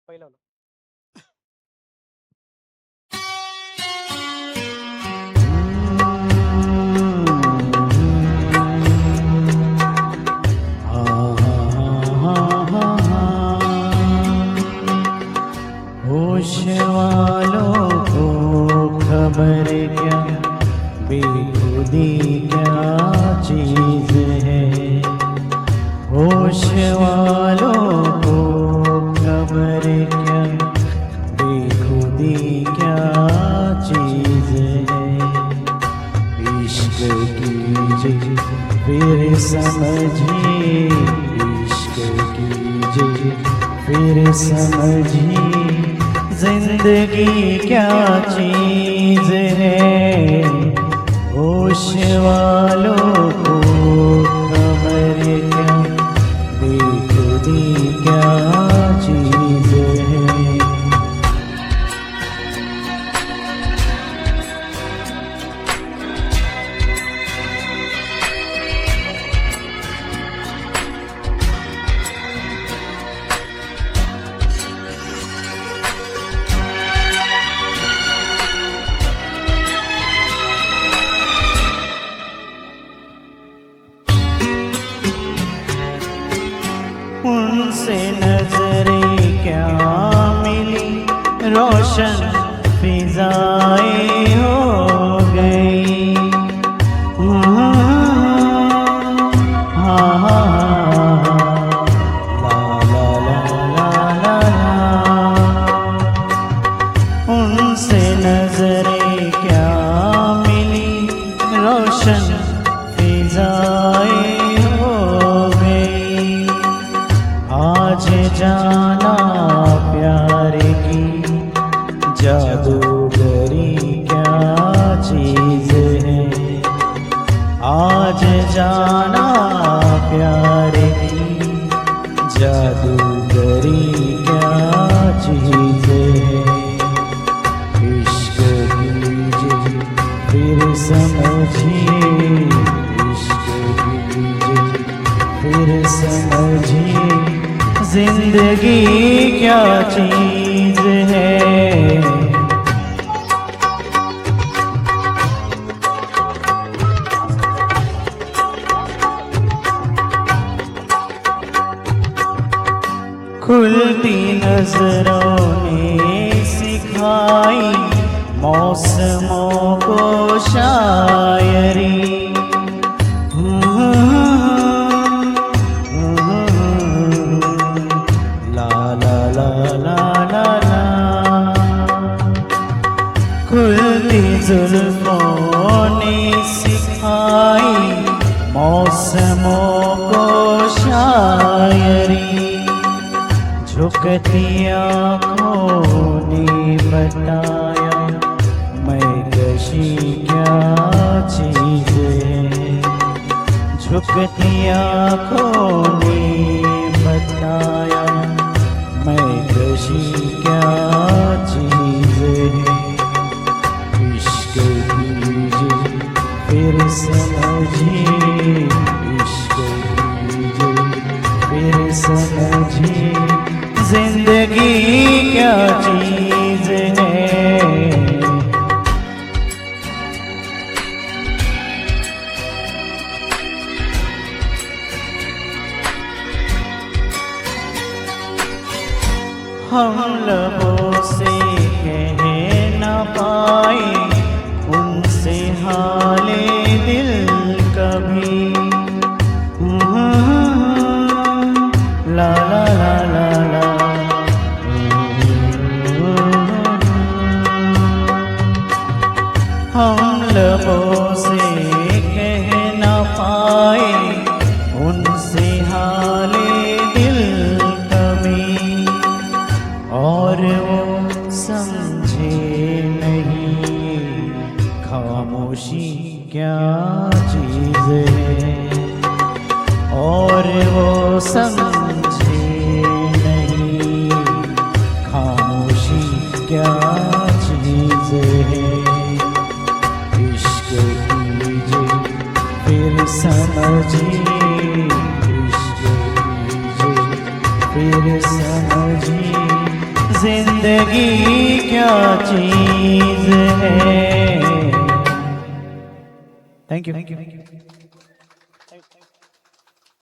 पहिलं होश वालों को खबर क्या, बेखुदी क्या चीज है। होश वालों को खबर क्या, बेखुदी क्या चीज है। इश्क कीजिए फिर समझिए, इश्क कीजिए फिर समझिए, जिंदगी क्या चीज है। होश वालों को खबर क्या, बेखुदी क्या चीज है। उनसे नजरें क्या मिली, रोशन फिजाएं हो गई। हाँ ला ला ला ला ला। उनसे नजरें क्या मिली, रोशन फिजाएं आज जाना प्यार की जादूगरी क्या चीज है। आज जाना प्यार की जादूगरी क्या चीज है। इश्क कीजिए फिर समझिए, इश्क कीजिए फिर समझिए, जिंदगी क्या चीज है। खुलती नजरों ने सिखाई मौसमों को शायरी। खुलती जुल्फों ने सिखाई मौसमों को शायरी। झुकती आँखों ने बताया मैं कशी क्या चीज है। झुकती आँखों ने बताया मैं कशी क्या चीज है। इश्क कीजिए फिर समझिए, इश्क कीजिए फिर समझिए, जिंदगी क्या चीज है। हम लबों से कह न पाए उनसे हाले दिल कभी। ला ला ला ला ला। हम लबों से कह न पाए उनसे हाले दिल कभी, और वो समझे नहीं खामोशी क्या चीज है। और वो समझे नहीं खामोशी क्या चीज है। इश्क कीजिए फिर समझिए, इश्क कीजिए फिर समझिए, जिंदगी क्या चीज है। Thank you.